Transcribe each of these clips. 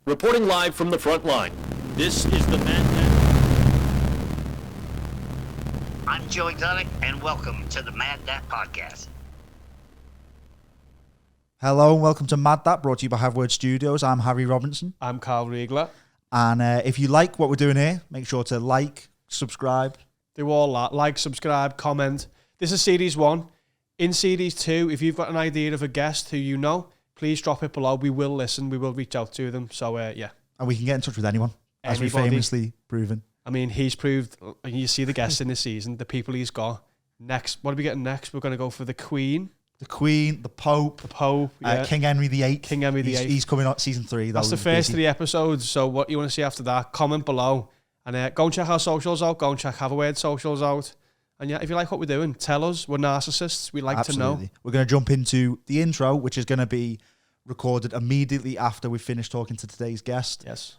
Reporting live from the front line, this is the Mad Dad. I'm Joe Exotic, and welcome to the Mad Dad Podcast. Hello and welcome to Mad That, brought to you by Have Word Studios. I'm Harry Robinson. I'm Carl Riegler. And if you like what we're doing here, make sure to like, subscribe. Do all that. Like, subscribe, comment. This is Series 1. In Series 2, if you've got an idea of a guest who you know, please drop it below. We will listen. We will reach out to them. So, yeah. And we can get in touch with anyone, as we've famously proven. I mean, he's proved, you see the guests in this season, the people he's got. Next, what are we getting next? We're going to go for the Queen. The Queen, the Pope. The Pope, yeah. King Henry VIII. King Henry VIII. He's coming on season 3. That's the first 3 episodes. So what you want to see after that, comment below. And go and check our socials out. Go and check Have a Word socials out. And yeah, if you like what we're doing, tell us. We're narcissists. We like to know. We're going to jump into the intro, which is going to be recorded immediately after we finish talking to today's guest. Yes.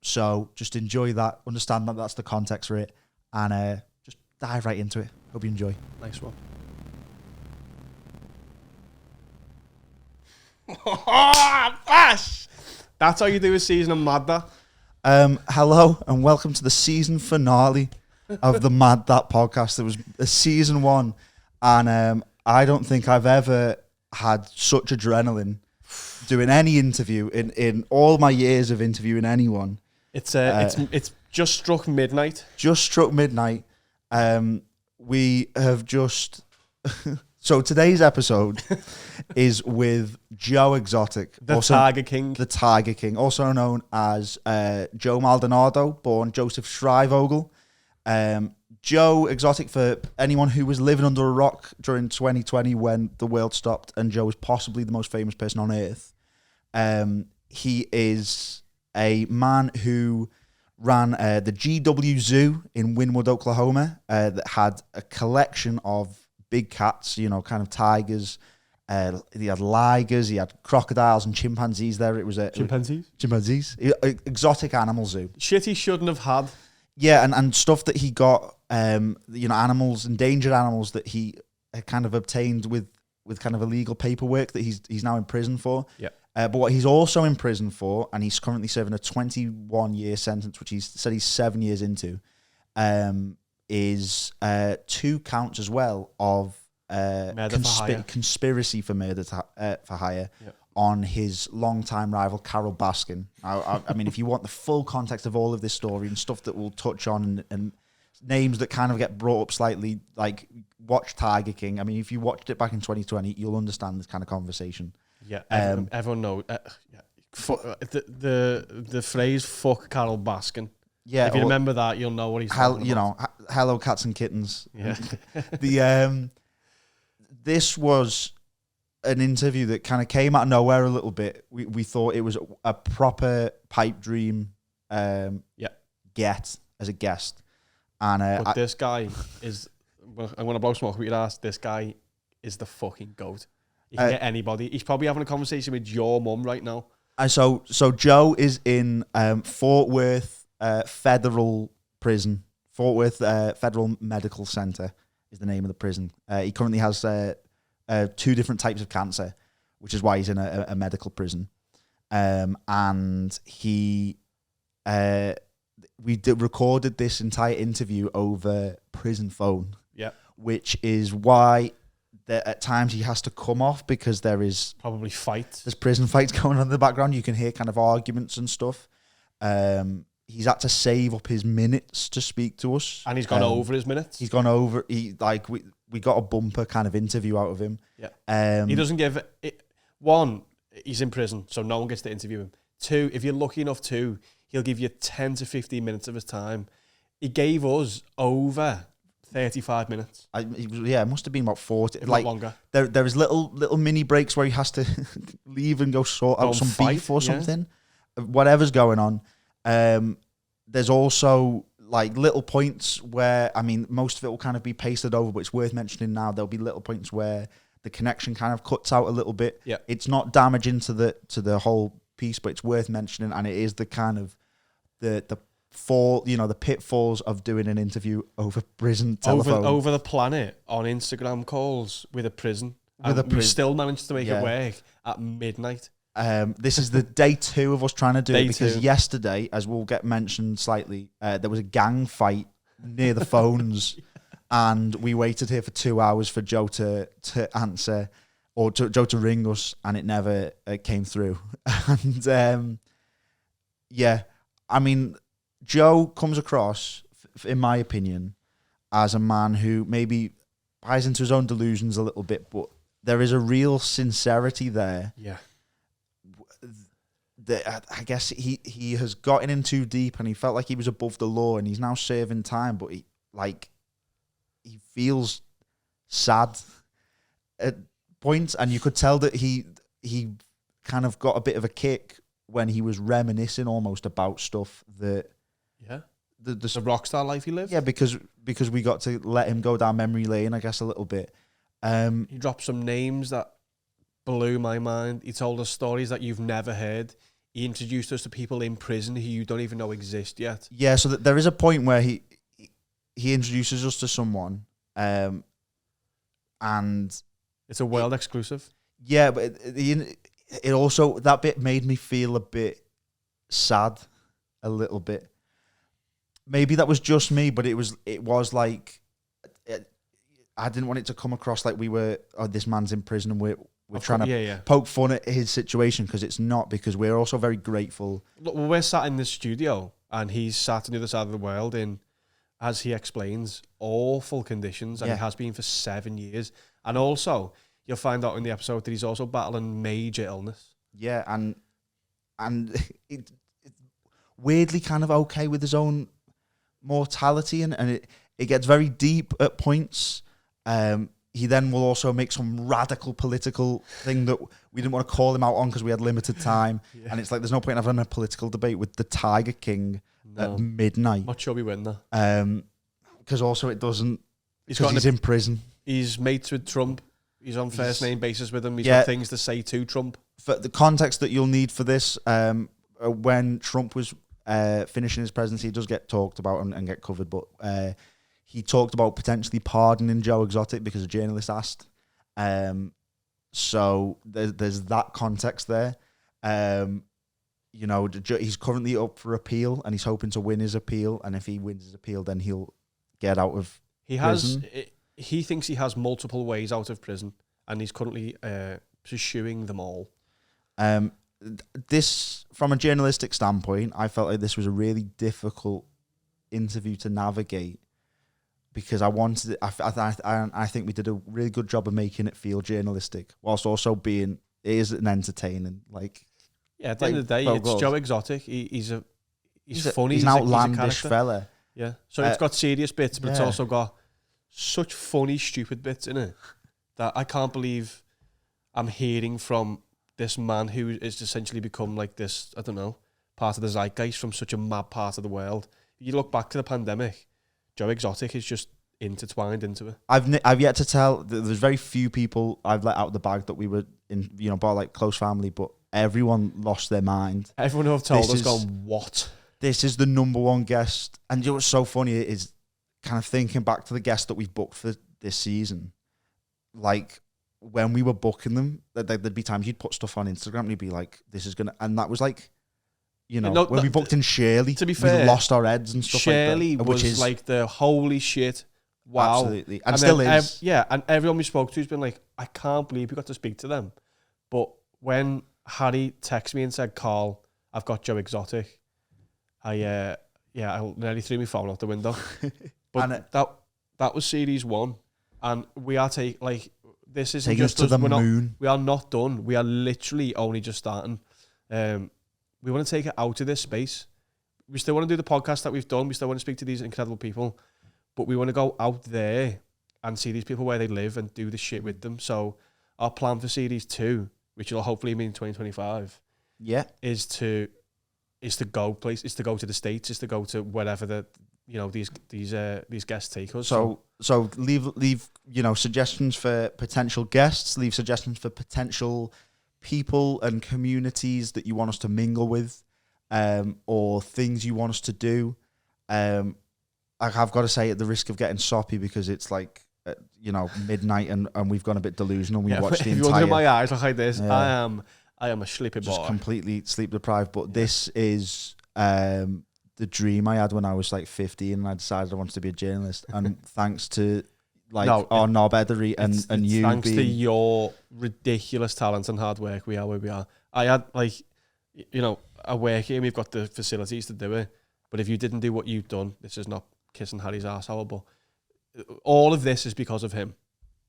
So just enjoy that. Understand that that's the context for it. And just dive right into it. Hope you enjoy. Nice one. That's how you do a season of Mad That. Hello and welcome to the season finale of the Mad That podcast. It was a season 1, and I don't think I've ever had such adrenaline doing any interview in all my years of interviewing anyone. It's just struck midnight. Just struck midnight. We have just so today's episode is with Joe Exotic, the Tiger King. The Tiger King, also known as Joe Maldonado, born Joseph Shrivogel. Joe Exotic, for anyone who was living under a rock during 2020 when the world stopped, and Joe is possibly the most famous person on earth. He is a man who ran the GW Zoo in Wynwood, Oklahoma, that had a collection of big cats, you know, kind of tigers. He had ligers, he had crocodiles and chimpanzees there. It was a chimpanzees, exotic animal zoo. Shit he shouldn't have had. Yeah, and stuff that he got, you know, animals, endangered animals that he had kind of obtained with kind of illegal paperwork that he's now in prison for. Yeah. But what he's also in prison for, and he's currently serving a 21-year sentence, which he's said he's 7 years into, is 2 counts as well of conspiracy for murder for hire on his longtime rival Carol Baskin. I mean, if you want the full context of all of this story and stuff that we'll touch on and names that kind of get brought up slightly, like watch Tiger King. I mean, if you watched it back in 2020, you'll understand this kind of conversation. Yeah, everyone knows. The phrase "fuck Carol Baskin." Yeah, if you remember that, you'll know what he's talking about. You know, hello cats and kittens. Yeah. This was an interview that kind of came out of nowhere a little bit. We thought it was a proper pipe dream. Get as a guest, and but this guy is. Well, I'm gonna blow smoke up your ass. This guy is the fucking goat. You can get anybody. He's probably having a conversation with your mum right now. So Joe is in Fort Worth Federal Prison. Fort Worth Federal Medical Center is the name of the prison. He currently has 2 different types of cancer, which is why he's in a medical prison. And he, recorded this entire interview over prison phone. Yeah, which is why at times he has to come off, because there's prison fights going on in the background. You can hear kind of arguments and stuff. He's had to save up his minutes to speak to us, and he's gone over his minutes. He's gone over. We got a bumper kind of interview out of him. Yeah. He doesn't give it. 1, he's in prison, so no one gets to interview him. 2, if you're lucky enough to, he'll give you 10 to 15 minutes of his time. He gave us over 35 minutes. It must have been about 40. If not longer. There is little mini breaks where he has to leave and go sort out some beef or something. Whatever's going on. There's also like little points where, I mean, most of it will kind of be pasted over, but it's worth mentioning now. There'll be little points where the connection kind of cuts out a little bit. Yeah. It's not damaging to the whole piece, but it's worth mentioning, and it is the kind of the pitfalls of doing an interview over prison telephone. Over the planet on Instagram calls with a prison. We still managed to make it work at midnight. This is the day 2 of us trying to do Day it because 2. yesterday, as we'll get mentioned slightly, there was a gang fight near the phones, and we waited here for 2 hours for Joe to answer, or Joe to ring us, and it never came through. And yeah, I mean, Joe comes across, in my opinion, as a man who maybe buys into his own delusions a little bit, but there is a real sincerity there. Yeah. I guess he has gotten in too deep, and he felt like he was above the law, and he's now serving time, but he feels sad at points, and you could tell that he kind of got a bit of a kick when he was reminiscing almost about stuff that the rock star life he lived. Yeah, because we got to let him go down memory lane, I guess, a little bit. He dropped some names that blew my mind. He told us stories that you've never heard. He introduced us to people in prison who you don't even know exist yet. Yeah, so there is a point where he introduces us to someone, and it's a world exclusive. Yeah, but it also, that bit made me feel a bit sad, a little bit. Maybe that was just me, but it was like, I didn't want it to come across like we were, this man's in prison and we're trying to poke fun at his situation, because it's not, because we're also very grateful. Look, we're sat in this studio and he's sat on the other side of the world in, as he explains, awful conditions, and he has been for 7 years. And also, you'll find out in the episode that he's also battling major illness. Yeah, and it's weirdly kind of okay with his own mortality, and it gets very deep at points. He then will also make some radical political thing that we didn't want to call him out on because we had limited time. And it's like, there's no point in having a political debate with the Tiger King at midnight. Not sure we win that. Because also it doesn't, because he's in prison. He's mates with Trump. He's on first name basis with him. He's got things to say to Trump. For the context that you'll need for this, when Trump was finishing his presidency, it does get talked about and get covered, but he talked about potentially pardoning Joe Exotic because a journalist asked. So there's that context there. You know, he's currently up for appeal, and he's hoping to win his appeal, and if he wins his appeal, then he'll get out of prison. He thinks he has multiple ways out of prison, and he's currently pursuing them all. This, from a journalistic standpoint, I felt like this was a really difficult interview to navigate, because I wanted it, I think we did a really good job of making it feel journalistic, whilst also being, it is an entertaining, like, at the end of the day, it's Joe Exotic. He's funny. He's an outlandish fella. Yeah. So it's got serious bits, but it's also got such funny, stupid bits in it that I can't believe I'm hearing from this man who is essentially become like this, I don't know, part of the zeitgeist from such a mad part of the world. If you look back to the pandemic, Joe Exotic is just intertwined into it. I've yet to tell. There's very few people I've let out of the bag that we were in, bar like close family, but everyone lost their mind. Everyone who have told us gone, what? This is the number one guest. And you know what's so funny is kind of thinking back to the guests that we've booked for this season. Like, when we were booking them, there'd be times you'd put stuff on Instagram and you'd be like, this is going to... And that was like, when we booked in Shirley, to be fair, we lost our heads and stuff Shirley like that. Shirley was like the holy shit, wow. Absolutely. And still is. And everyone we spoke to has been like, I can't believe we got to speak to them. But when Harry texted me and said, Carl, I've got Joe Exotic, I nearly threw my phone out the window. But that was series 1, and we are this isn't just to us. the moon. We are not done. We are literally only just starting. We want to take it out of this space. We still want to do the podcast that we've done. We still want to speak to these incredible people, but we want to go out there and see these people where they live and do the shit with them. So our plan for series 2, which will hopefully mean 2025, is to go places, is to go to the States, is to go to wherever these guests take us. So leave suggestions for potential guests, leave suggestions for potential people and communities that you want us to mingle with, or things you want us to do. I have got to say, at the risk of getting soppy, because it's like midnight and we've gone a bit delusional. We watched the if entire... you look at my eyes like this, I am I am a sleepy just boy. completely sleep deprived. But this is the dream I had when I was like 15 and I decided I wanted to be a journalist. And thanks to our knob Ethery and you thanks to being... your ridiculous talent and hard work, we are where we are. I had I work here, we've got the facilities to do it. But if you didn't do what you've done, this is not kissing Harry's arsehole, but all of this is because of him.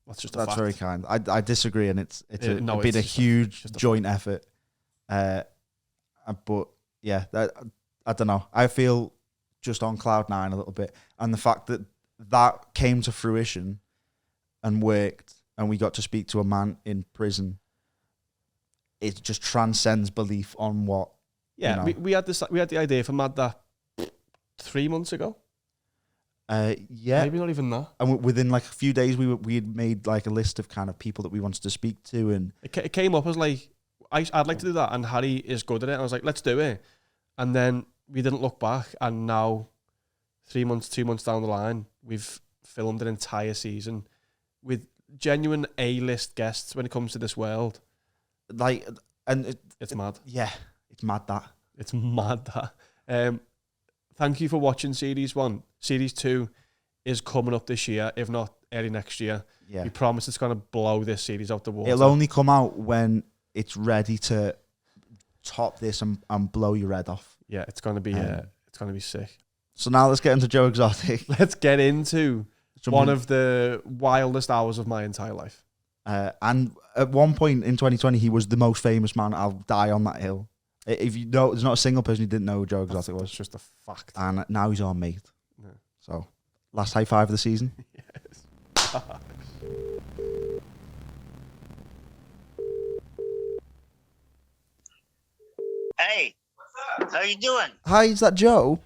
That's just a fact. That's very kind. I disagree, and it's been a just huge joint effort. But yeah, I don't know. I feel just on cloud nine a little bit, and the fact that came to fruition and worked, and we got to speak to a man in prison. It just transcends belief on what. Yeah, we had the idea for Mad that 3 months ago. Yeah, maybe not even that. And within like a few days, we'd made like a list of kind of people that we wanted to speak to, and it came up as like I'd like to do that, and Harry is good at it. And I was like, let's do it, and then we didn't look back, and now 2 months down the line, we've filmed an entire season with genuine A-list guests when it comes to this world. Like, and it's mad. Yeah, it's mad that. It's mad that. Thank you for watching Series 1. Series 2 is coming up this year, if not early next year. Yeah. We promise it's going to blow this series out the water. It'll only come out when it's ready to top this and blow your head off. Yeah, it's going to be sick. So now let's get into Joe Exotic. Let's get into one of the wildest hours of my entire life. And at one point in 2020, he was the most famous man. I'll die on that hill. If you know, there's not a single person who didn't know who Joe Exotic was. It's just a fact. And now he's our mate. Yeah. So, last high five of the season. Yes. Hey, how you doing? Hi, is that Joe?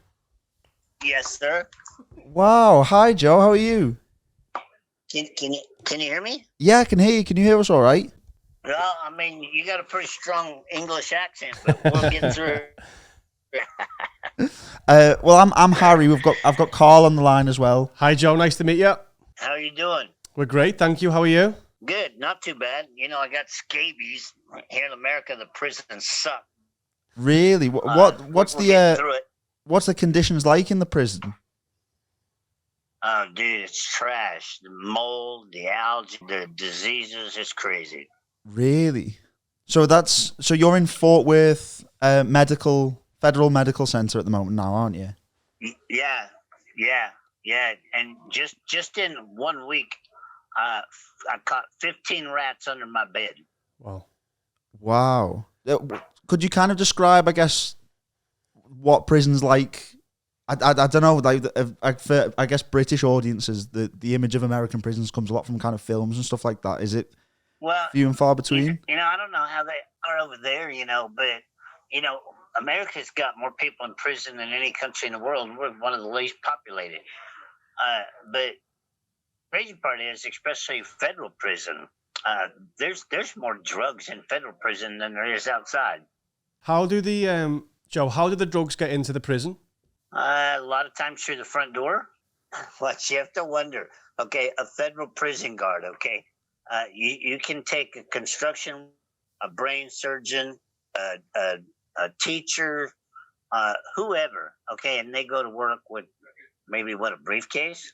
Yes, sir. Wow. Hi, Joe. How are you? Can you hear me? Yeah, I can hear you. Can you hear us all right? Well, I mean, you got a pretty strong English accent, but we'll get through. Well, I'm Harry. I've got Carl on the line as well. Hi, Joe. Nice to meet you. How you doing? We're great. Thank you. How are you? Good. Not too bad. You know, I got scabies. Here in America, the prisons suck. Really? What's we're getting through it. What's the conditions like in the prison? Oh, dude, it's trash. The mold, the algae, the diseases, it's crazy. Really? So you're in Fort Worth Federal Medical Center at the moment now, aren't you? Yeah. And just in 1 week, I caught 15 rats under my bed. Wow. Could you kind of describe, I guess, what prison's like? I don't know. Like, for, I guess, British audiences, the image of American prisons comes a lot from kind of films and stuff like that. Is it few and far between? You know, I don't know how they are over there, but, America's got more people in prison than any country in the world. We're one of the least populated. But crazy part is, especially federal prison, there's more drugs in federal prison than there is outside. How do the How did the drugs get into the prison? A lot of times through the front door. What you have to wonder. Okay, a federal prison guard. Okay, you can take a construction, a brain surgeon, a teacher, whoever. Okay, and they go to work with maybe a briefcase.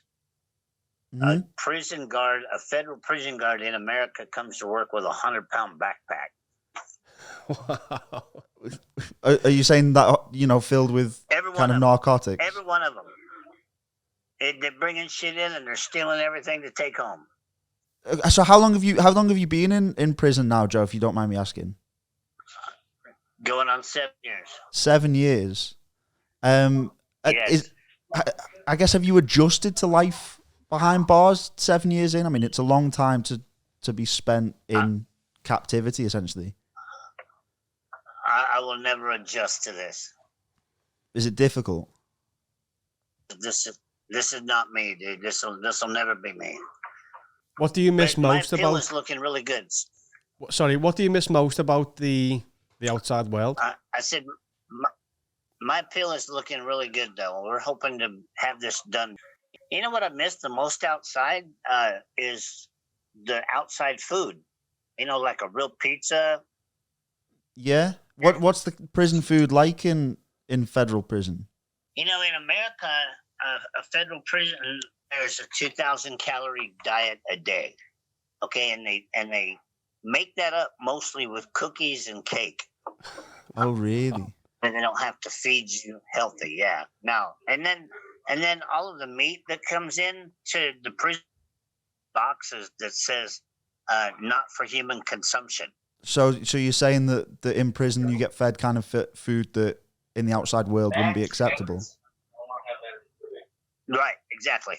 Mm-hmm. A prison guard, a federal prison guard in America comes to work with a 100-pound backpack. Wow. Are you saying that, filled with kind of narcotics? Every one of them. They're bringing shit in and they're stealing everything to take home. So how long have you been in prison now, Joe, if you don't mind me asking? Going on 7 years. 7 years. Yes. I guess, have you adjusted to life behind bars 7 years in? I mean, it's a long time to be spent in captivity, essentially. I will never adjust to this. Is it difficult? This is not me, dude. This will never be me. What do you miss most my about? pill is looking really good. Sorry, what do you miss most about the outside world? I said my pill is looking really good, though. We're hoping to have this done. You know what I miss the most outside is the outside food. Like a real pizza. Yeah. What's the prison food like in federal prison? In America, a federal prison, there's a 2,000 calorie diet a day. Okay, and they make that up mostly with cookies and cake. Oh, really? And they don't have to feed you healthy. Yeah. Now and then all of the meat that comes in to the prison boxes that says not for human consumption. So you're saying that in prison you get fed kind of food that in the outside world wouldn't be acceptable? Right, exactly.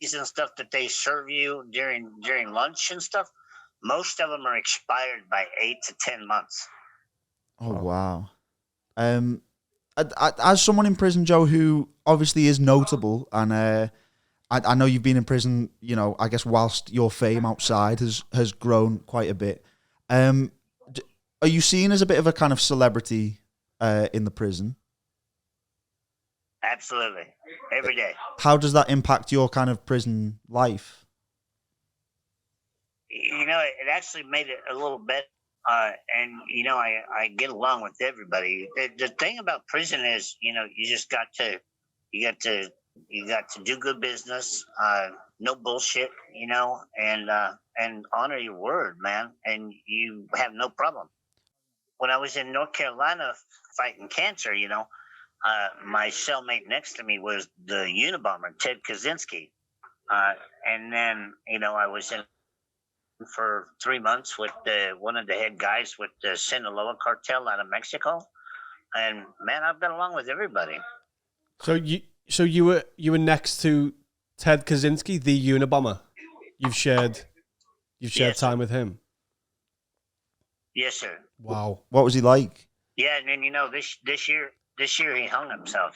And stuff that they serve you during lunch and stuff, most of them are expired by 8 to 10 months. Oh, wow. As someone in prison, Joe, who obviously is notable, and I know you've been in prison, I guess whilst your fame outside has grown quite a bit. Are you seen as a bit of a kind of celebrity in the prison? Absolutely. Every day. How does that impact your kind of prison life? It actually made it a little better. And I get along with everybody. The thing about prison is, you just got to do good business, no bullshit, and honor your word, man, and you have no problem. When I was in North Carolina fighting cancer, my cellmate next to me was the Unabomber, Ted Kaczynski. And then, I was in for 3 months with one of the head guys with the Sinaloa cartel out of Mexico. And man, I've got along with everybody. So you were next to Ted Kaczynski, the Unabomber. You've shared Yes, time with him. Yes, sir. Wow. What was he like? Yeah, and then this year he hung himself.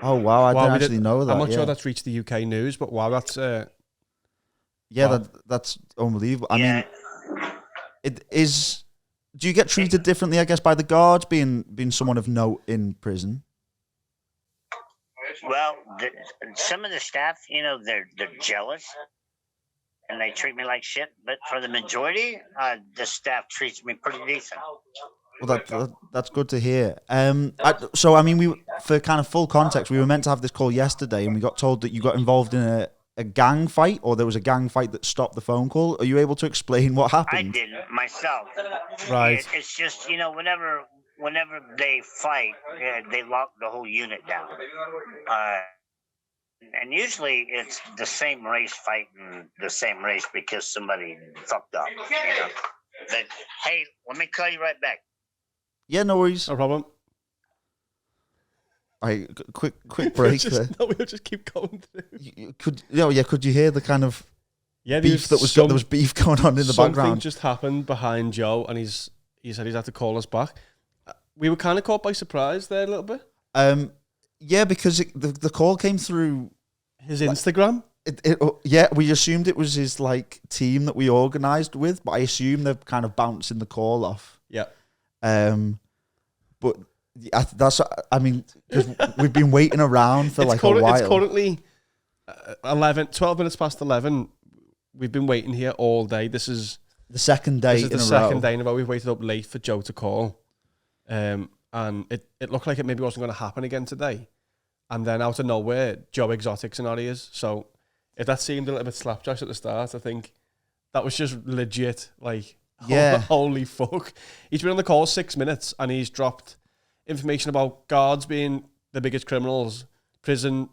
Oh, wow. I Wow, didn't actually know that. I'm not yeah. sure that's reached the UK news, but wow, that's Yeah, wow. that's unbelievable. I Yeah. mean, it is. Do you get treated differently, I guess, by the guards being someone of note in prison? Well, some of the staff, they're jealous, and they treat me like shit. But for the majority, the staff treats me pretty decent. Well, that's good to hear. So I mean, for kind of full context, we were meant to have this call yesterday, and we got told that you got involved in a gang fight, or there was a gang fight that stopped the phone call. Are you able to explain what happened? I didn't myself. Right. It's just whenever they fight, they lock the whole unit down. And usually it's the same race fighting the same race because somebody fucked up. But hey, let me call you right back. Yeah, no worries. No problem. All right, quick break there. We'll just keep going through. Could you hear the kind of Yeah, beef there was beef going on in the something background? just happened behind Joe, and he said he's had to call us back. We were kind of caught by surprise there a little bit. Yeah, because the call came through His Instagram. Yeah, we assumed it was his team that we organised with, but I assume they're kind of bouncing the call off. Yeah. But I mean, 'cause we've been waiting around for a while. It's currently 12 minutes past 11. We've been waiting here all day. This is the second day in a row. Second day in a row. We've waited up late for Joe to call. And it looked like it maybe wasn't going to happen again today. And then out of nowhere, Joe Exotic's in our ears. So if that seemed a little bit slapdash at the start, I think that was just legit. Yeah. Holy fuck. He's been on the call 6 minutes and he's dropped information about guards being the biggest criminals, prison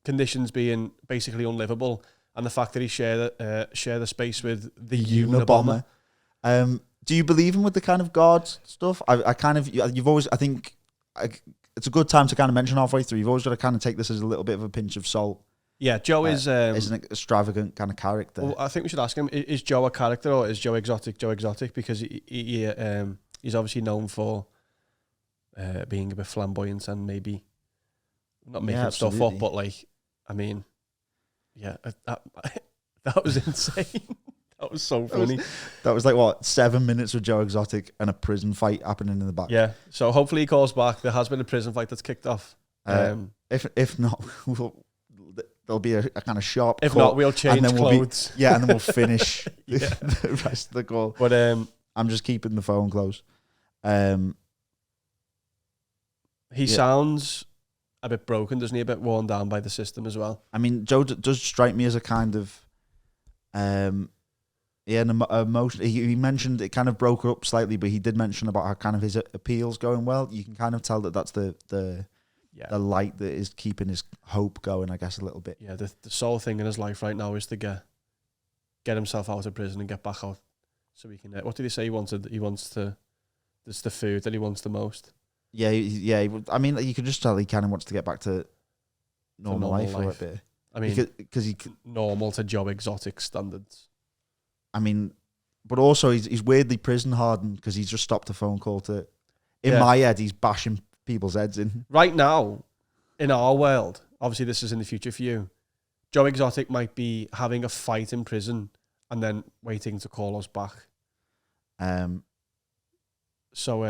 conditions being basically unlivable, and the fact that he share the space with the Unabomber. Do you believe him with the kind of guard stuff? You've always, I think, it's a good time to kind of mention halfway through. You've always got to kind of take this as a little bit of a pinch of salt. Yeah, Joe is an extravagant kind of character. Well, I think we should ask him: is Joe a character or is Joe Exotic? Because he's obviously known for being a bit flamboyant and maybe not making stuff up, but I mean, yeah, that was insane. That was so funny. That was 7 minutes with Joe Exotic and a prison fight happening in the back. Yeah, so hopefully he calls back. There has been a prison fight that's kicked off. If not, there'll be a kind of sharp. If not, we'll change clothes. And then we'll finish the rest of the call. But I'm just keeping the phone close. He sounds a bit broken, doesn't he? A bit worn down by the system as well. I mean, Joe does strike me as a kind of, an emotion. He mentioned it kind of broke up slightly, but he did mention about how kind of his appeal's going well. You can kind of tell that that's the light that is keeping his hope going, I guess, a little bit. Yeah, the sole thing in his life right now is to get himself out of prison and get back out, so he can. What did he say he wanted? He wants to. It's the food that he wants the most. Yeah. I mean, you could just tell he kind of wants to get back to normal life for a bit. I mean, because normal to Joe Exotic standards. I mean, but also he's weirdly prison hardened because he's just stopped a phone call to. In my head, he's bashing people's heads in. Right now, in our world, obviously this is in the future for you, Joe Exotic might be having a fight in prison and then waiting to call us back. So,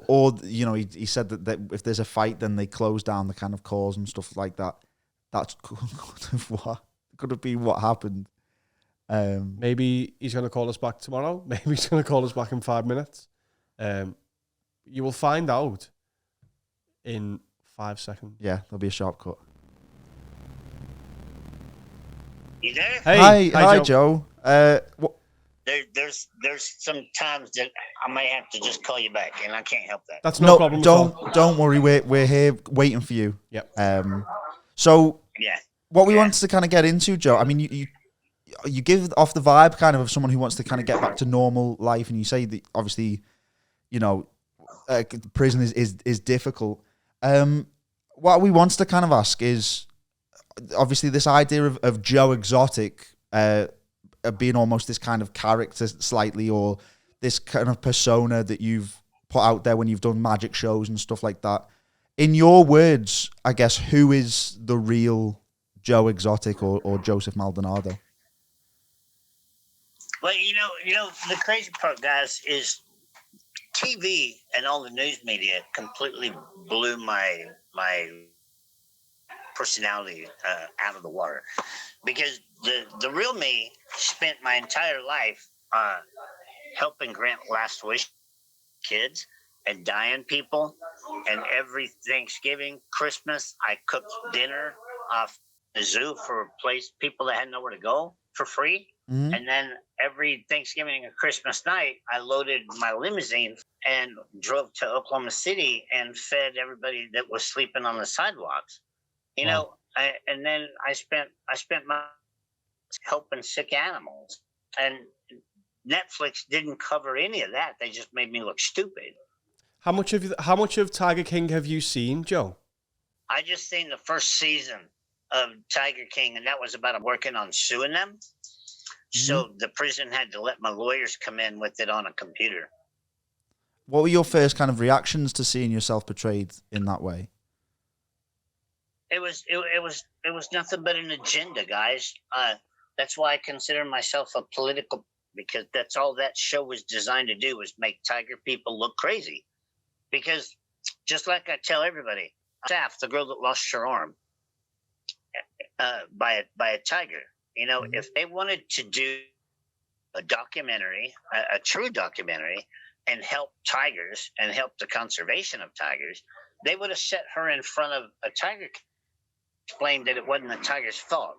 or you know, he said that if there's a fight, then they close down the kind of calls and stuff like that. That's could have been what happened. Maybe he's going to call us back tomorrow. Maybe he's going to call us back in 5 minutes. You will find out in 5 seconds. Yeah, there'll be a sharp cut. You there? Hey, hi, Joe. There's some times that I may have to just call you back, and I can't help that. That's no problem. Don't worry. We're here waiting for you. Yep. So Yeah. what we wanted to kind of get into, Joe. I mean, you give off the vibe kind of someone who wants to kind of get back to normal life, and you say that obviously, you know, prison is difficult. What we want to kind of ask is obviously this idea of Joe Exotic being almost this kind of character slightly, or this kind of persona that you've put out there when you've done magic shows and stuff like that. In your words, I guess, who is the real Joe Exotic or Joseph Maldonado? Well, you know, the crazy part, guys, is TV and all the news media completely blew my personality out of the water, because the real me spent my entire life helping grant last wish kids and dying people, and every Thanksgiving, Christmas, I cooked dinner off the zoo for people that had nowhere to go for free. Mm-hmm. And then every Thanksgiving and Christmas night, I loaded my limousine and drove to Oklahoma City and fed everybody that was sleeping on the sidewalks. You know, and then I spent my helping sick animals, and Netflix didn't cover any of that. They just made me look stupid. How much of Tiger King have you seen, Joe? I just seen the first season of Tiger King, and that was about working on suing them. Mm-hmm. So the prison had to let my lawyers come in with it on a computer. What were your first kind of reactions to seeing yourself portrayed in that way? It was nothing but an agenda, guys. That's why I consider myself a political, because that's all that show was designed to do, was make Tiger people look crazy. Because just like I tell everybody, Saf, the girl that lost her arm by a tiger, you know, mm-hmm. If they wanted to do a documentary, a true documentary, and help tigers and help the conservation of tigers, they would have set her in front of a tiger, explained that it wasn't the tiger's fault,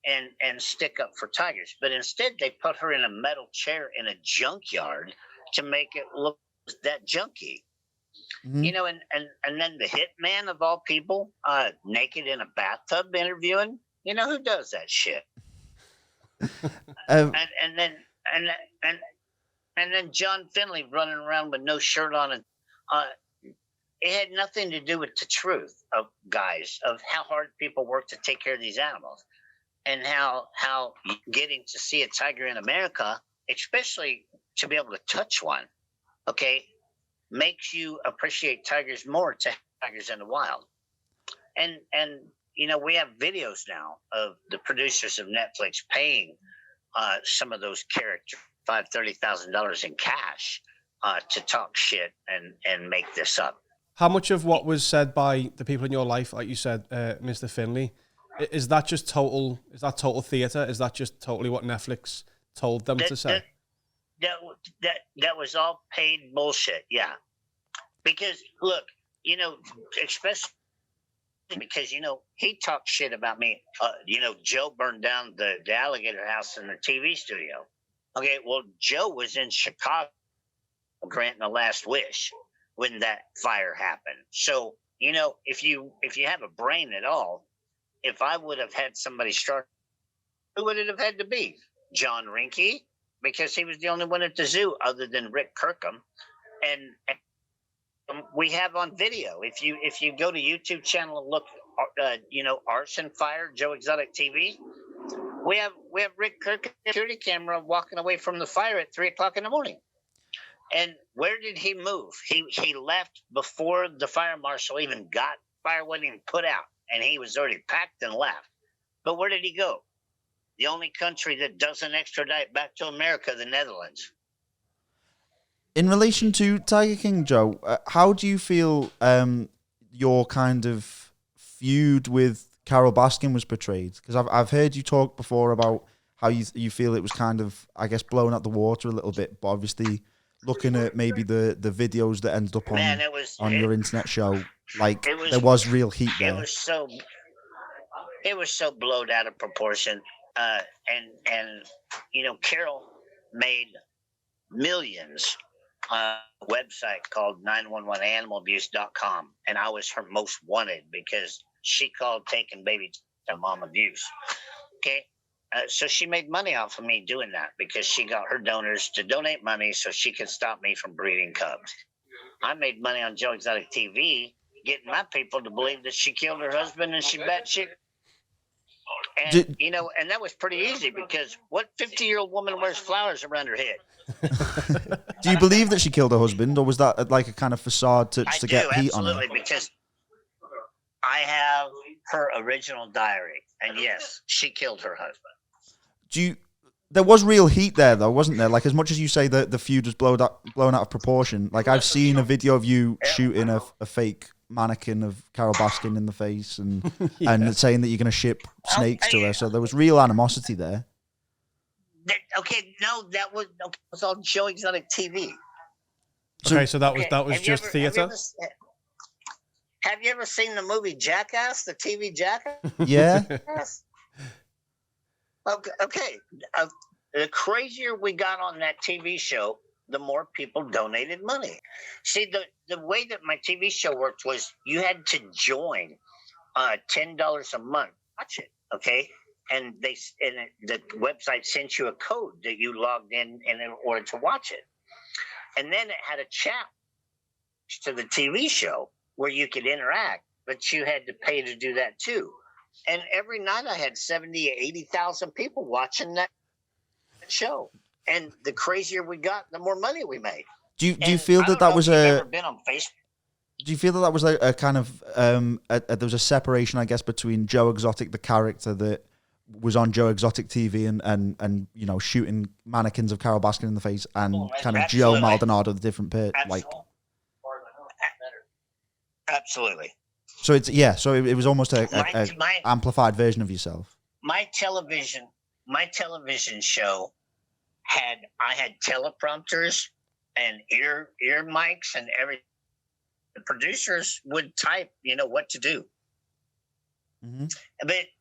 and stick up for tigers. But instead, they put her in a metal chair in a junkyard to make it look that junky. Mm-hmm. You know, and then the hitman of all people, naked in a bathtub interviewing. You know, who does that shit? And then John Finley running around with no shirt on, and it had nothing to do with the truth of how hard people work to take care of these animals, and how getting to see a tiger in America, especially to be able to touch one, okay, makes you appreciate tigers more to tigers in the wild. And you know, we have videos now of the producers of Netflix paying some of those characters $30,000 in cash to talk shit and make this up. How much of what was said by the people in your life, like you said, Mr. Finley, is that just total? Is that total theatre? Is that just totally what Netflix told them to say? that that was all paid bullshit. Yeah, because look, especially because he talked shit about me. Joe burned down the alligator house in the TV studio. Okay, well, Joe was in Chicago granting a last wish when that fire happened. So if you have a brain at all, if I would have had somebody start, who would it have had to be? John Rinke, because he was the only one at the zoo other than Rick Kirkham, and we have on video. If you go to YouTube channel and look, Arson Fire, Joe Exotic TV, we have Rick Kirkham security camera walking away from the fire at 3:00 in the morning. And where did he move? He left before the fire marshal even got fire wasn't even put out, and he was already packed and left. But where did he go? The only country that doesn't extradite back to America, the Netherlands. In relation to Tiger King, Joe, how do you feel your kind of feud with Carol Baskin was portrayed? Because I've heard you talk before about how you feel it was kind of, I guess, blown out the water a little bit, but obviously looking at maybe the videos that ended up on your internet show, there was real heat there. It was so blown out of proportion, and Carol made millions on a website called 911animalabuse.com, and I was her most wanted because she called taking baby to mom abuse. Okay. So she made money off of me doing that because she got her donors to donate money so she could stop me from breeding cubs. I made money on Joe Exotic TV, getting my people to believe that she killed her husband and she batshit. And, and that was pretty easy because what 50-year-old woman wears flowers around her head? Do you believe that she killed her husband, or was that like a kind of facade to get heat on her? Absolutely, because I have her original diary, and yes, she killed her husband. There was real heat there, though, wasn't there? Like, as much as you say that the feud was blown out of proportion, like I've seen a video of you shooting a fake mannequin of Carol Baskin in the face and and saying that you're going to ship snakes to her. So there was real animosity there. That was on Joe Exotic TV. So that was just theater. Have you ever seen the movie Jackass, the TV Jackass? Yeah. Okay. The crazier we got on that TV show, the more people donated money. See, the way that my TV show worked was you had to join $10 a month. Watch it, okay? And the website sent you a code that you logged in order to watch it. And then it had a chat to the TV show where you could interact, but you had to pay to do that too. And every night I had 70, 80,000 people watching that show. And the crazier we got, the more money we made. Do you feel that was ever been on Facebook? Do you feel that was a kind of there was a separation, I guess, between Joe Exotic, the character that was on Joe Exotic TV and shooting mannequins of Carol Baskin in the face, and kind of Joe Maldonado, the different Absolutely. So it was almost a amplified version of yourself. My television show I had teleprompters and ear mics and everything. The producers would type, what to do. Mm-hmm.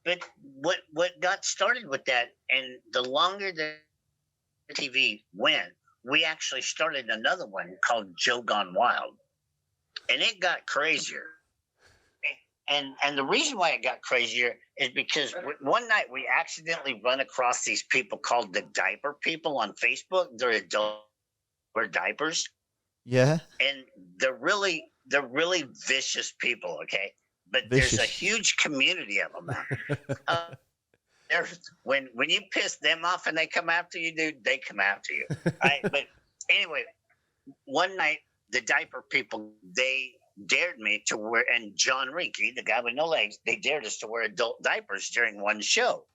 But what got started with that, and the longer the TV went, we actually started another one called Joe Gone Wild, and it got crazier. And the reason why it got crazier is because one night we accidentally run across these people called the diaper people on Facebook. They're adult, wear diapers. Yeah. And they're really vicious people, okay? But there's a huge community of them. When you piss them off and they come after you, dude, they come after you. Right? But anyway, one night the diaper people, they dared me to wear, and John Rinke, the guy with no legs, they dared us to wear adult diapers during one show.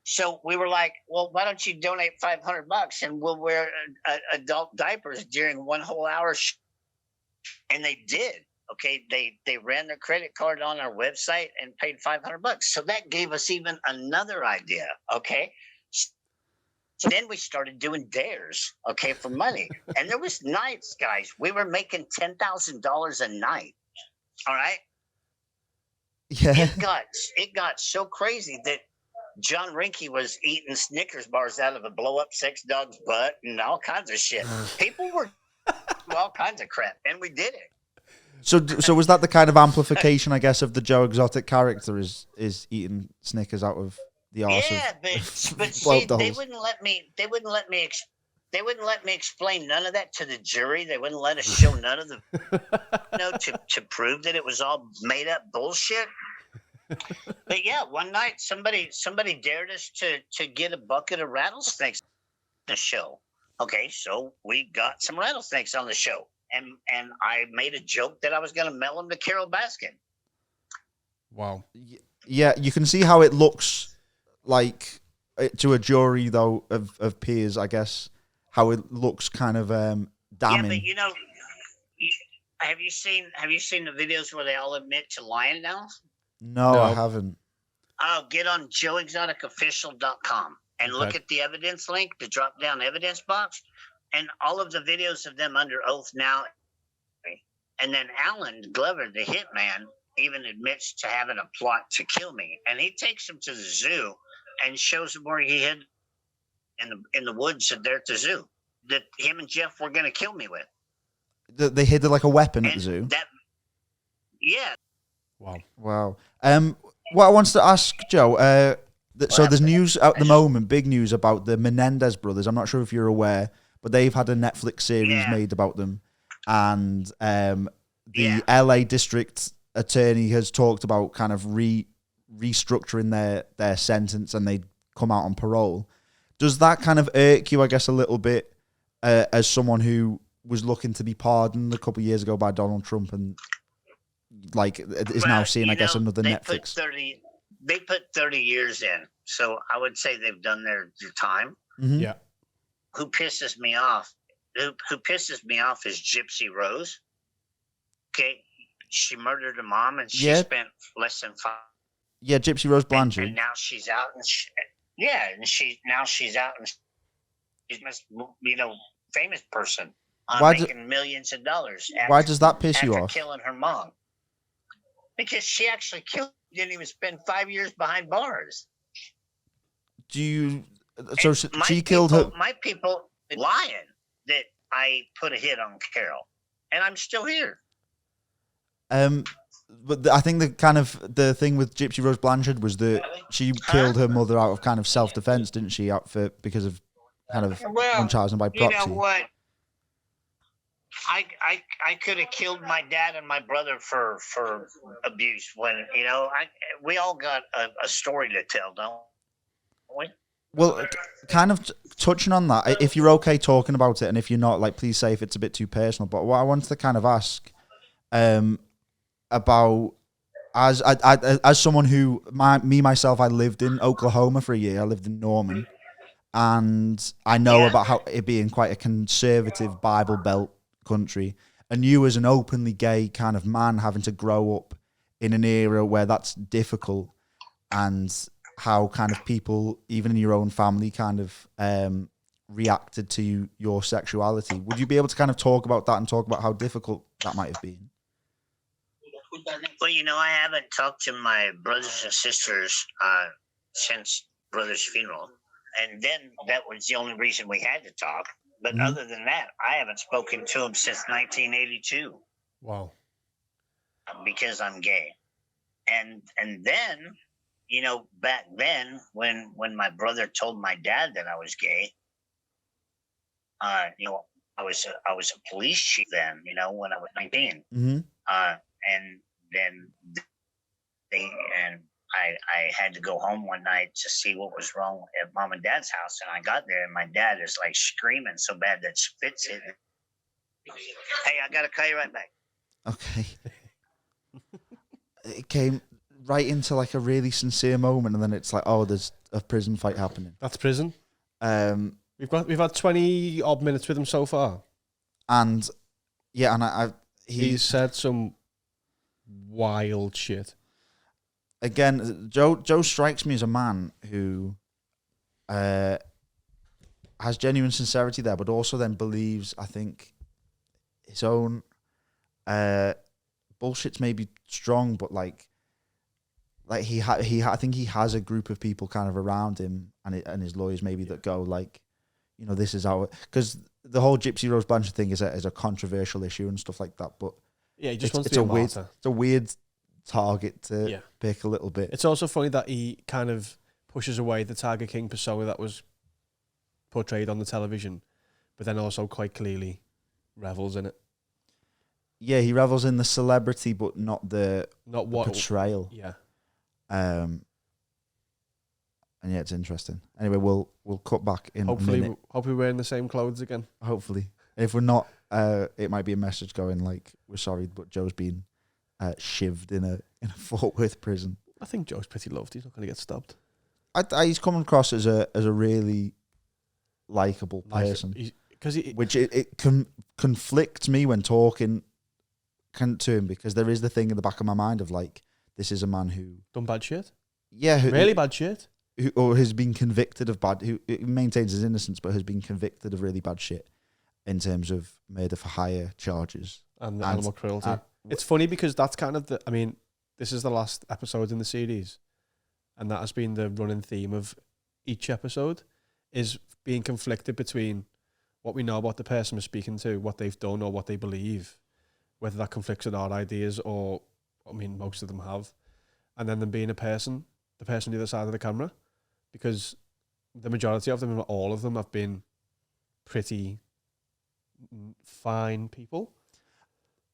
So we were like, well, why don't you donate $500 and we'll wear adult diapers during one whole hour? And they did. Okay, they ran their credit card on our website and paid $500. So that gave us even another idea. Okay, So then we started doing dares, okay, for money. And there was nights, guys. We were making $10,000 a night. All right. Yeah. It got so crazy that John Rinke was eating Snickers bars out of a blow up sex dog's butt and all kinds of shit. People were all kinds of crap, and we did it. So was that the kind of amplification, I guess, of the Joe Exotic character is eating Snickers out of the arse? Yeah, of but see, blow-up they dolls? wouldn't let me. They wouldn't let me. They wouldn't let me explain none of that to the jury. They wouldn't let us show none of the, to prove that it was all made up bullshit. But yeah, one night somebody dared us to get a bucket of rattlesnakes on the show. Okay, so we got some rattlesnakes on the show, and I made a joke that I was going to mail them to Carol Baskin. Wow. Yeah, you can see how it looks like to a jury though of peers, I guess, how it looks kind of damning. Yeah, but you know, have you seen the videos where they all admit to lying now? No, I haven't. Oh, get on joeexoticofficial.com and look at the evidence link, the drop down evidence box, and all of the videos of them under oath now. And then Alan Glover, the hitman, even admits to having a plot to kill me. And he takes him to the zoo and shows him where he hid in the woods there at the zoo that him and Jeff were going to kill me with. They hid it like a weapon at the zoo? Yeah. Wow. What I wanted to ask, Joe, so there's news at the moment, big news about the Menendez brothers. I'm not sure if you're aware, but they've had a Netflix series made about them. And the LA district attorney has talked about kind of restructuring their sentence, and they come out on parole. Does that kind of irk you, I guess, a little bit as someone who was looking to be pardoned a couple of years ago by Donald Trump and like is now seeing, I guess, another Netflix? They put 30 years in, so I would say they've done their time. Mm-hmm. Yeah. Who pisses me off? Who pisses me off is Gypsy Rose. Okay, she murdered her mom, and she spent less than 5. Yeah, Gypsy Rose Blanchard. And now she's out, and she's out, and she's famous person. Making millions of dollars. Why does that piss you off? After killing her mom. Because she actually didn't even spend 5 years behind bars. She killed her. My people lying that I put a hit on Carol, and I'm still here. But I think the thing with Gypsy Rose Blanchard was that she killed her mother out of kind of self-defense, didn't she? Because of kind of Munchausen by proxy. You know what? I could have killed my dad and my brother for abuse when we all got a story to tell, don't we? Well, kind of touching on that, if you're okay talking about it, and if you're not, like, please say if it's a bit too personal. But what I wanted to kind of ask about as someone who myself, I lived in Oklahoma for a year. I lived in Norman, and I know about how it being quite a conservative Bible Belt country, and you as an openly gay kind of man having to grow up in an era where that's difficult, and how kind of people, even in your own family, kind of reacted to your sexuality. Would you be able to kind of talk about that and talk about how difficult that might have been? Well, I haven't talked to my brothers and sisters since brother's funeral, and then that was the only reason we had to talk. But other than that, I haven't spoken to him since 1982. Wow. Because I'm gay. And then, back then when my brother told my dad that I was gay, I was a police chief then, when I was 19. Mm-hmm. And then I had to go home one night to see what was wrong at mom and dad's house. And I got there, and my dad is like screaming so bad that spits hit. Hey, I got to call you right back. Okay. It came right into like a really sincere moment, and then it's like, oh, there's a prison fight happening. That's prison. We've had 20 odd minutes with him so far, and he's said some wild shit. Again, Joe strikes me as a man who has genuine sincerity there, but also then believes, I think, his own bullshit's maybe strong, but like I think he has a group of people kind of around him and his lawyers maybe that go like, this is our, because the whole Gypsy Rose Blanchard thing is a controversial issue and stuff like that. But yeah, he just wants to be a martyr. It's a weird target to pick a little bit. It's also funny that he kind of pushes away the Tiger King persona that was portrayed on the television, but then also quite clearly revels in it. Yeah, he revels in the celebrity, but not the portrayal. Yeah. And yeah, it's interesting. Anyway, we'll cut back in. Hopefully we're in the same clothes again. Hopefully, if we're not, it might be a message going like, "We're sorry, but Joe's been shivved in a Fort Worth prison." I think Joe's pretty loved. He's not going to get stabbed. He's coming across as a really likable person, which it conflicts me when talking to him, because there is the thing in the back of my mind of like, this is a man who done bad shit. Yeah, really bad shit. Or has been convicted of who maintains his innocence, but has been convicted of really bad shit in terms of murder for hire charges and animal cruelty. It's funny because that's kind of this is the last episode in the series, and that has been the running theme of each episode, is being conflicted between what we know about the person we're speaking to, what they've done or what they believe, whether that conflicts with our ideas or, most of them have, and then them being the person on the other side of the camera, because the majority of them, all of them, have been pretty fine people.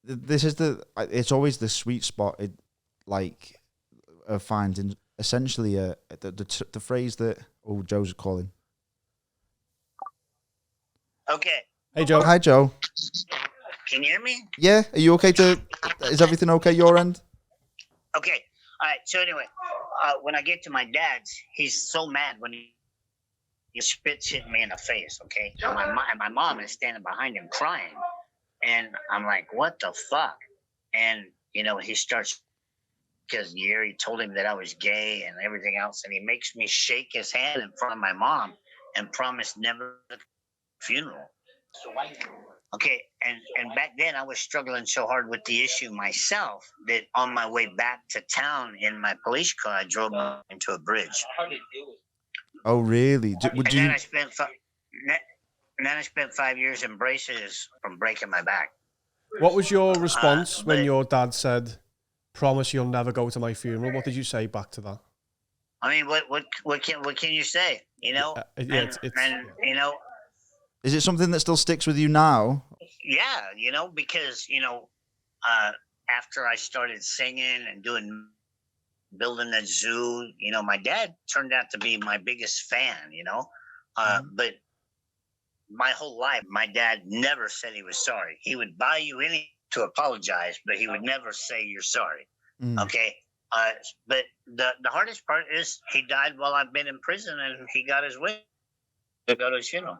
This is it's always the sweet spot, finding essentially the phrase that, Joe's calling. Okay. Hey, Joe. Hi, Joe. Can you hear me? Yeah. Are you okay is everything okay your end? Okay. All right. So anyway, when I get to my dad's, he's so mad when he spits hitting me in the face. Okay. And my mom is standing behind him crying, and I'm like, what the fuck? And he starts, because Gary told him that I was gay and everything else, and he makes me shake his hand in front of my mom and promise never to funeral. Okay, and back then I was struggling so hard with the issue myself that on my way back to town in my police car, I drove into a bridge. Oh, really? Then I spent 5 years in braces from breaking my back. What was your response when your dad said, "Promise you'll never go to my funeral"? What did you say back to that? What can you say? Is it something that still sticks with you now? Yeah, because after I started singing and building that zoo, my dad turned out to be my biggest fan. But my whole life, my dad never said he was sorry. He would buy you anything to apologize, but he would never say you're sorry. Okay. But the hardest part is he died while I've been in prison, and he got his wish to go to his funeral.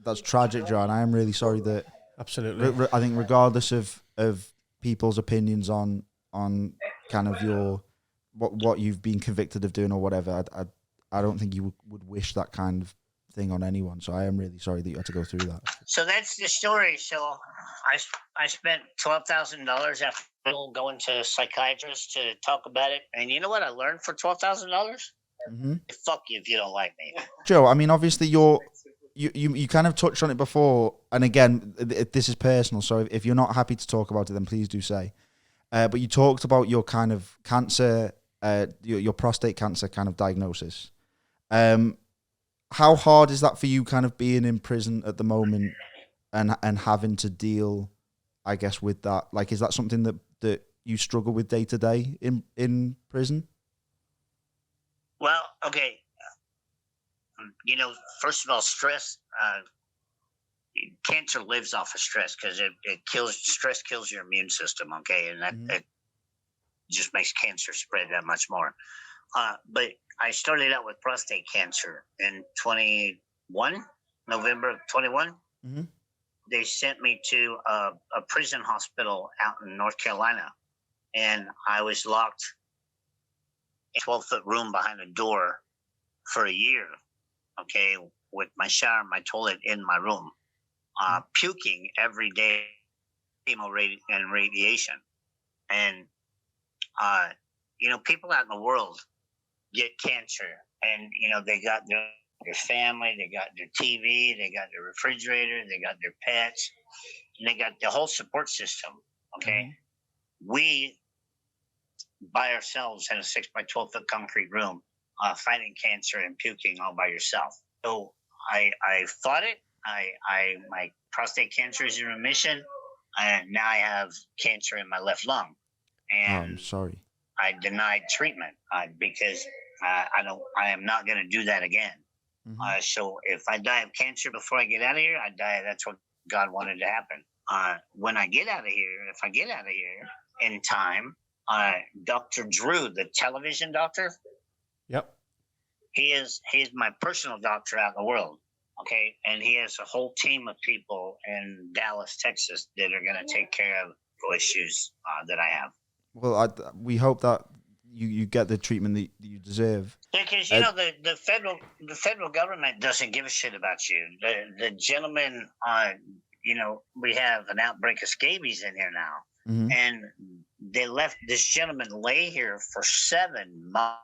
That's tragic, John. I am really sorry that. Absolutely. I think regardless of people's opinions on kind of what you've been convicted of doing or whatever, I don't think you would wish that kind of thing on anyone. So I am really sorry that you had to go through that. So that's the story. So I spent $12,000 after going to psychiatrists to talk about it, and you know what I learned for $12,000? Mm-hmm. Fuck you if you don't like me, Joe. Obviously you kind of touched on it before, and again, this is personal. So if you're not happy to talk about it, then please do say. But you talked about your kind of cancer, your prostate cancer kind of diagnosis. How hard is that for you, kind of being in prison at the moment and having to deal, I guess, with that? Like, is that something that you struggle with day to day in prison? Well, okay. First of all, stress. Cancer lives off of stress because stress kills your immune system. Okay, and that just makes cancer spread that much more. But I started out with prostate cancer in November of 21. Mm-hmm. They sent me to a prison hospital out in North Carolina, and I was locked in a 12-foot room behind a door for a year. okay, with my shower and my toilet in my room, puking every day, chemo and radiation. And, people out in the world get cancer, and, they got their family, they got their TV, they got their refrigerator, they got their pets, and they got the whole support system. Okay. We, by ourselves in a 6 by 12 foot concrete room, fighting cancer and puking all by yourself. So I fought it. My prostate cancer is in remission, and now I have cancer in my left lung. And I'm sorry. I denied treatment because I am not going to do that again. So if I die of cancer before I get out of here, I die. That's what God wanted to happen. When I get out of here, if I get out of here in time, Dr. Drew, the television doctor. Yep. He is my personal doctor out in the world. Okay. And he has a whole team of people in Dallas, Texas that are going to take care of issues that I have. Well, we hope that you get the treatment that you deserve. Because the federal government doesn't give a shit about you. The gentleman, we have an outbreak of scabies in here now, and they left this gentleman lay here for 7 months,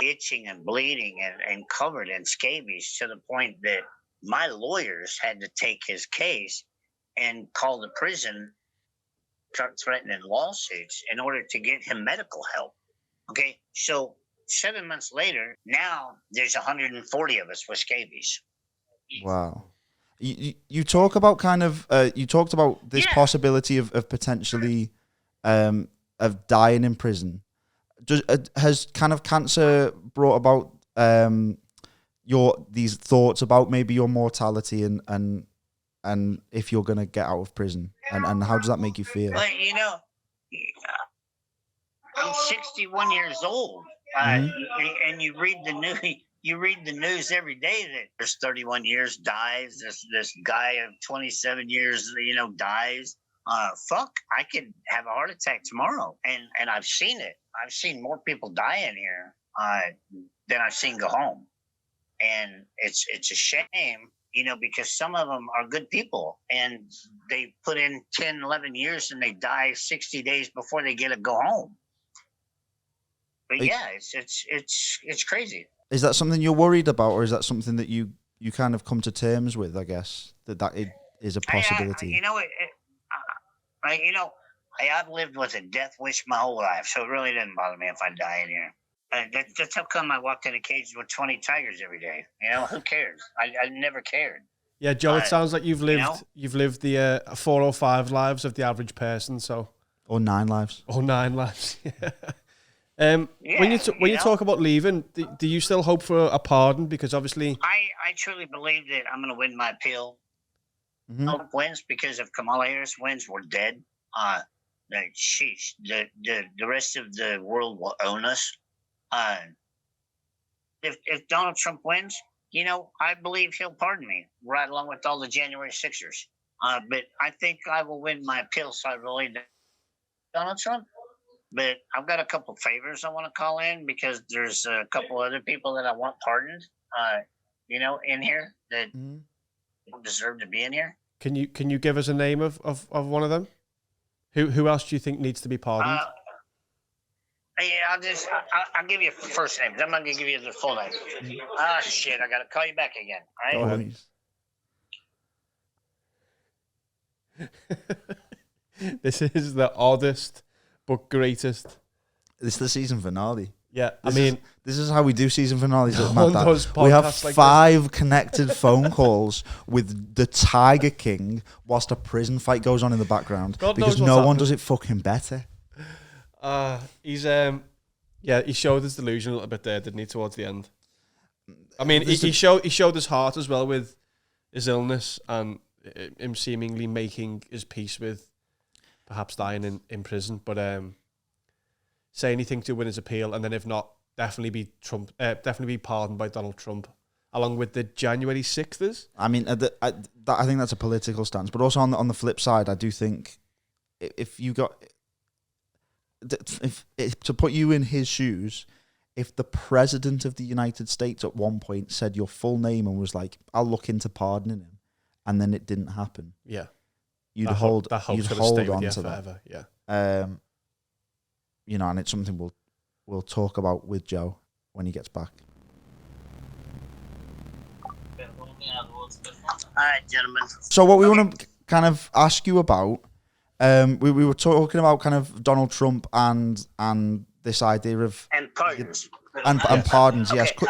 itching and bleeding and covered in scabies, to the point that my lawyers had to take his case and call the prison, start threatening lawsuits in order to get him medical help. Okay, so 7 months later, now there's 140 of us with scabies. Wow. You talk about you talked about this possibility of potentially of dying in prison. Has kind of cancer brought about these thoughts about maybe your mortality and if you're going to get out of prison, and how does that make you feel? Well, I'm 61 years old, and you read the news. You read the news every day that there's 31 years dies. This guy of 27 years, dies. Fuck, I could have a heart attack tomorrow, and I've seen it. I've seen more people die in here than I've seen go home, and it's a shame, because some of them are good people, and they put in 10, 11 years, and they die 60 days before they get to go home. But it's crazy. Is that something you're worried about, or is that something that you kind of come to terms with? I guess that it is a possibility. I've lived with a death wish my whole life, so it really doesn't bother me if I die in here. That's how come I walked in a cage with 20 tigers every day. Who cares? I never cared. Yeah, Joe, it sounds like you've lived the 4 or 5 lives of the average person, so. Or 9 lives. Or 9 lives. When you talk about leaving, do you still hope for a pardon? Because obviously, I truly believe that I'm going to win my appeal. Hope wins, because if Kamala Harris wins, we're dead. The rest of the world will own us. If Donald Trump wins, I believe he'll pardon me, right along with all the January 6ers. But I think I will win my appeal, so I really Donald Trump. But I've got a couple favors I want to call in, because there's a couple other people that I want pardoned, in here that deserve to be in here. Can you give us a name of one of them? Who else do you think needs to be pardoned? I'll give you first names. I'm not going to give you the full name. Shit, I got to call you back again. All right? Go ahead. This is the oddest but greatest. This is the season finale. Yeah, this is how we do season finales. At one Mad does Dad. We have podcasts like 5 connected phone calls with the Tiger King whilst a prison fight goes on in the background, because no one does it fucking better. He showed his delusion a little bit there, didn't he, towards the end? I mean, he showed his heart as well with his illness and him seemingly making his peace with perhaps dying in prison, but say anything to win his appeal, and then if not, definitely be pardoned by Donald Trump, along with the January 6thers. I mean, I think that's a political stance, but also on the flip side, I do think if to put you in his shoes, if the president of the United States at one point said your full name and was like, "I'll look into pardoning him," and then it didn't happen, Yeah. you'd That hold hope's gonna hold stay with on you to forever. Yeah. that. You know, and it's something we'll talk about with Joe when he gets back. All right, gentlemen. So what we want to kind of ask you about, we were talking about kind of Donald Trump and this idea of And pardons. and pardons. Yes, Okay.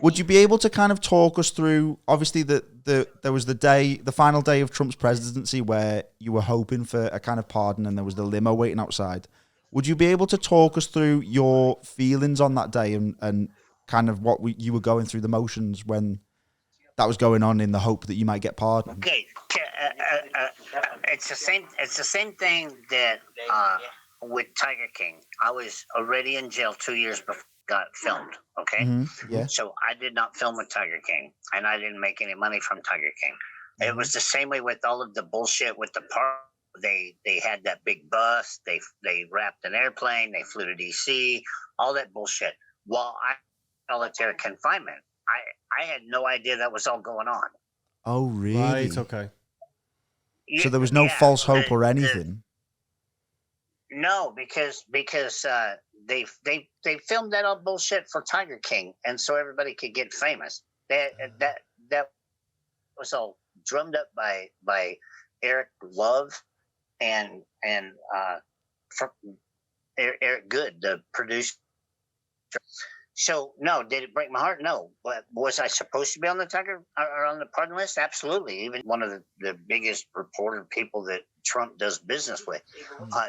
would you be able to kind of talk us through? Obviously, there was the final day of Trump's presidency where you were hoping for a kind of pardon, and there was the limo waiting outside. Would you be able to talk us through your feelings on that day and kind of what you were going through the motions when that was going on in the hope that you might get pardoned? Okay, it's the same. It's the same thing that with Tiger King. I was already in jail 2 years before it got filmed. Okay, Yeah. so I did not film with Tiger King, and I didn't make any money from Tiger King. It was the same way with all of the bullshit with the park. They had that big bus. They wrapped an airplane. They flew to DC. All that bullshit. While I solitary confinement, I had no idea that was all going on. Oh, really? Right. Okay. So there was no false hope or the- anything. No, because they filmed that all bullshit for Tiger King, and so everybody could get famous. That was all drummed up by Eric Love and Eric Good, the producer. So no, did it break my heart? No. But was I supposed to be on the Tiger or on the pardon list? Absolutely. Even one of the biggest reported people that Trump does business with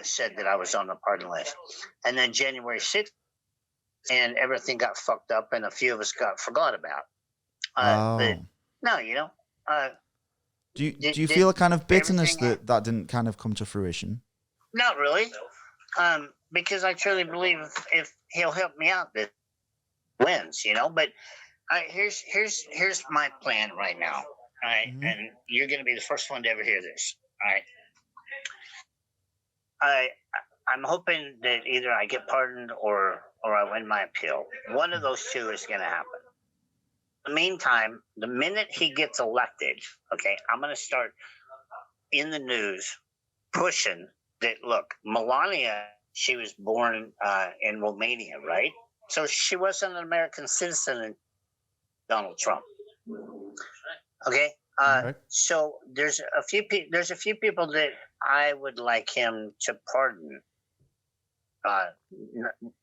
said that I was on the pardon list. And then January 6th, and everything got fucked up, and a few of us got forgot about. But no, do you feel a kind of bitterness everything- that didn't kind of come to fruition? not really, because I truly believe if he'll help me out, that wins, But here's my plan right now. All right, and you're going to be the first one to ever hear this. All right, I'm hoping that either I get pardoned or I win my appeal. One of those two is going to happen. In the meantime, the minute he gets elected, okay, I'm going to start in the news pushing that. Look, Melania, she was born in Romania, right? So she wasn't an American citizen in Donald Trump. Okay, so there's a few people that I would like him to pardon,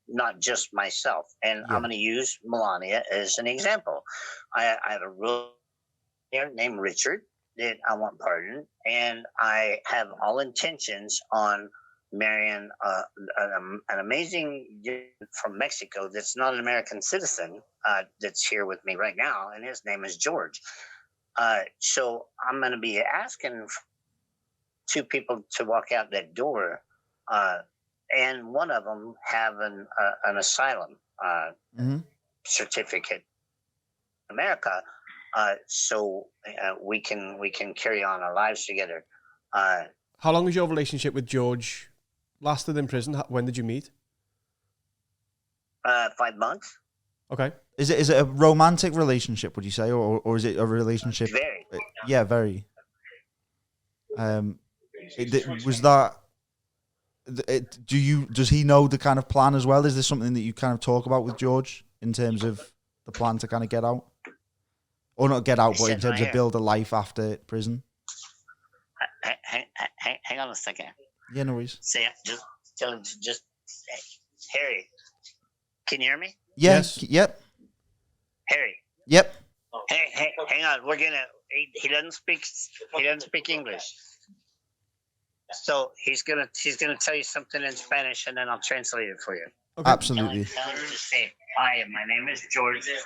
not just myself. And I'm going to use Melania as an example. I have a real named Richard that I want pardoned, and I have all intentions on marrying an amazing from Mexico that's not an American citizen that's here with me right now, and his name is George. So I'm going to be asking two people to walk out that door, and one of them have an asylum certificate in America, so we can carry on our lives together. How long was your relationship with George lasted in prison? When did you meet? 5 months. Okay. Is it a romantic relationship, would you say, or is it a relationship? Very. Yeah, very. Was that? Does he know the kind of plan as well? Is this something that you kind of talk about with George in terms of the plan to kind of get out, or not get out, but in terms of build a life after prison? Hang on a second. Yeah, no worries. Say, just tell him, just Harry. Can you hear me? Yeah, Yes. Yep. Harry. Yep. Hey, hang on. We're gonna. He doesn't speak English. So he's gonna tell you something in Spanish, and then I'll translate it for you. Okay. Absolutely. Tell him to say, "Hi, my name is George, and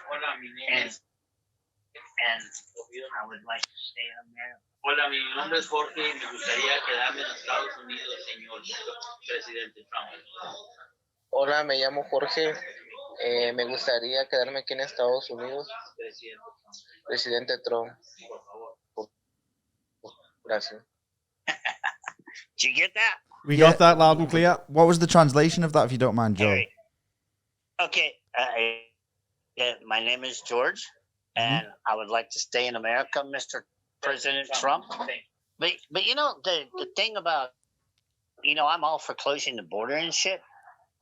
I would like to stay on there." Hola, mi nombre es Jorge y me gustaría quedarme en Estados Unidos, señor presidente Trump. Hola, me llamo Jorge. Me gustaría quedarme aquí en Estados Unidos. Presidente Trump. Gracias. Did you get that? We got that loud and clear. What was the translation of that, if you don't mind, Joe? Harry. Okay, My name is George, and I would like to stay in America, Mr. President Trump. But you know the thing about I'm all for closing the border and shit.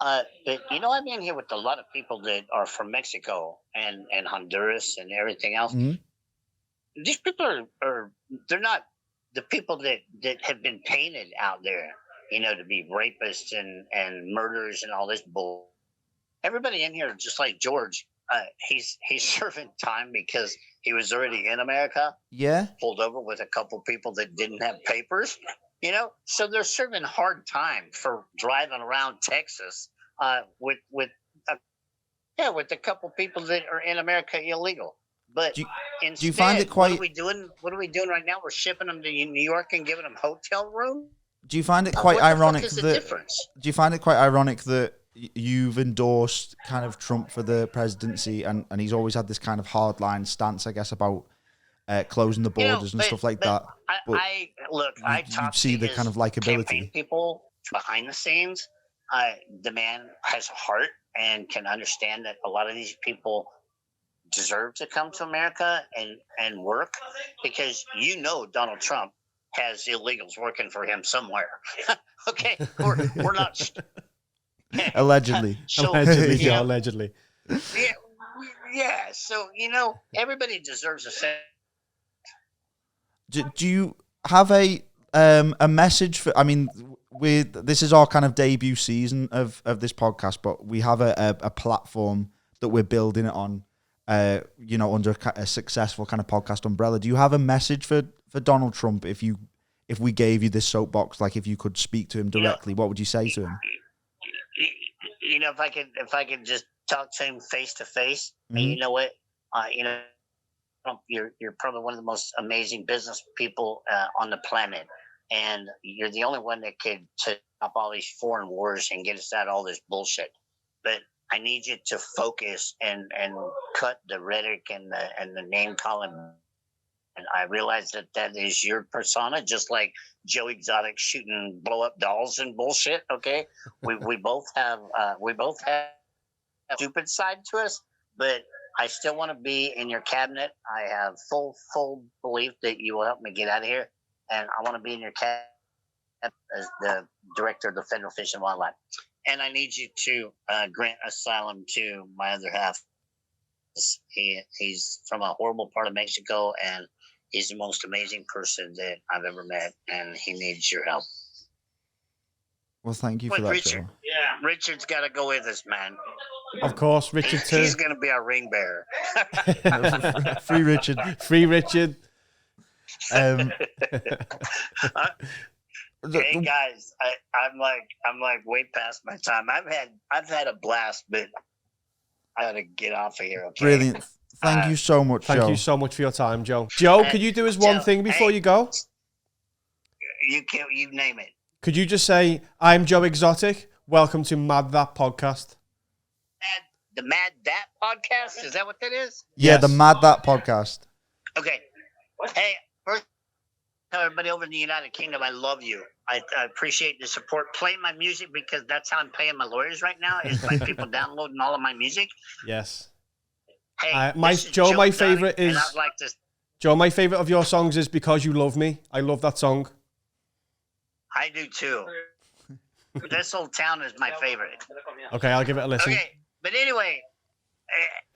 But I've been here with a lot of people that are from Mexico and Honduras and everything else. These people are they're not the people that have been painted out there, to be rapists and murderers and all this bull. Everybody in here, just like George, he's serving time because he was already in America. Yeah, pulled over with a couple people that didn't have papers. So they're serving hard time for driving around Texas with a couple people that are in America illegal. But instead, do you find it quite? What are we doing? What are we doing right now? We're shipping them to New York and giving them hotel room. Do you find it quite ironic Do you find it quite ironic that you've endorsed kind of Trump for the presidency, and he's always had this kind of hardline stance, I guess, about closing the borders and stuff like that. I see the kind of likability. People behind the scenes, the man has a heart and can understand that a lot of these people deserve to come to America and work, because Donald Trump has illegals working for him somewhere. Okay, we're not. Allegedly. Allegedly. Yeah. So everybody deserves a sense. Do you have a message for? I mean, this is our kind of debut season of this podcast, but we have a platform that we're building it on. Under a successful kind of podcast umbrella. Do you have a message for Donald Trump? If we gave you this soapbox, like if you could speak to him directly, what would you say to him? If I could just talk to him face to face, you know what, you're probably one of the most amazing business people on the planet, and you're the only one that could stop all these foreign wars and get us out of all this bullshit. But I need you to focus and cut the rhetoric and the name calling. And I realize that is your persona, just like Joe Exotic shooting blow up dolls and bullshit. Okay, we both have a stupid side to us, but I still want to be in your cabinet. I have full belief that you will help me get out of here, and I want to be in your cabinet as the director of the Federal Fish and Wildlife. And I need you to grant asylum to my other half. He's from a horrible part of Mexico, and he's the most amazing person that I've ever met, and he needs your help. Well, thank you for that, Richard. Joe. Yeah, Richard's got to go with us, man. Of course, Richard too. He's going to be our ring bearer. Free Richard. Free Richard. Hey guys, I'm like way past my time. I've had a blast, but I gotta get off of here. Okay. Brilliant. Thank you so much, Joe. Thank you so much for your time, Joe. Joe, could you do us one thing before you go? You name it. Could you just say, "I'm Joe Exotic. Welcome to Mad That Podcast." The Mad That Podcast? Is that what that is? Yeah, yes. The Mad That Podcast. Okay. Hey, first, everybody over in the United Kingdom, I love you. I appreciate the support. Play my music, because that's how I'm paying my lawyers right now, is by people downloading all of my music. Yes. Hey, Joe, my favorite is... I'd like to... Joe, my favorite of your songs is Because You Love Me. I love that song. I do too. This Old Town is my favorite. Okay, I'll give it a listen. Okay, but anyway,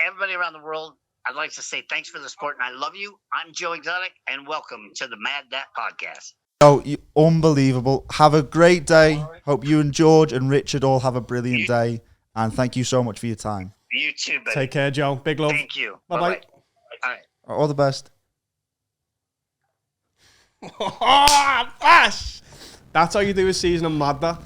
everybody around the world, I'd like to say thanks for the support, and I love you. I'm Joe Exotic, and welcome to the Mad Dat Podcast. Oh, unbelievable. Have a great day. Hope you and George and Richard all have a brilliant day, and thank you so much for your time. You too, baby. Take care, Joe. Big love. Thank you. Bye-bye. All right. All the best. Gosh! That's how you do a season of Mad That.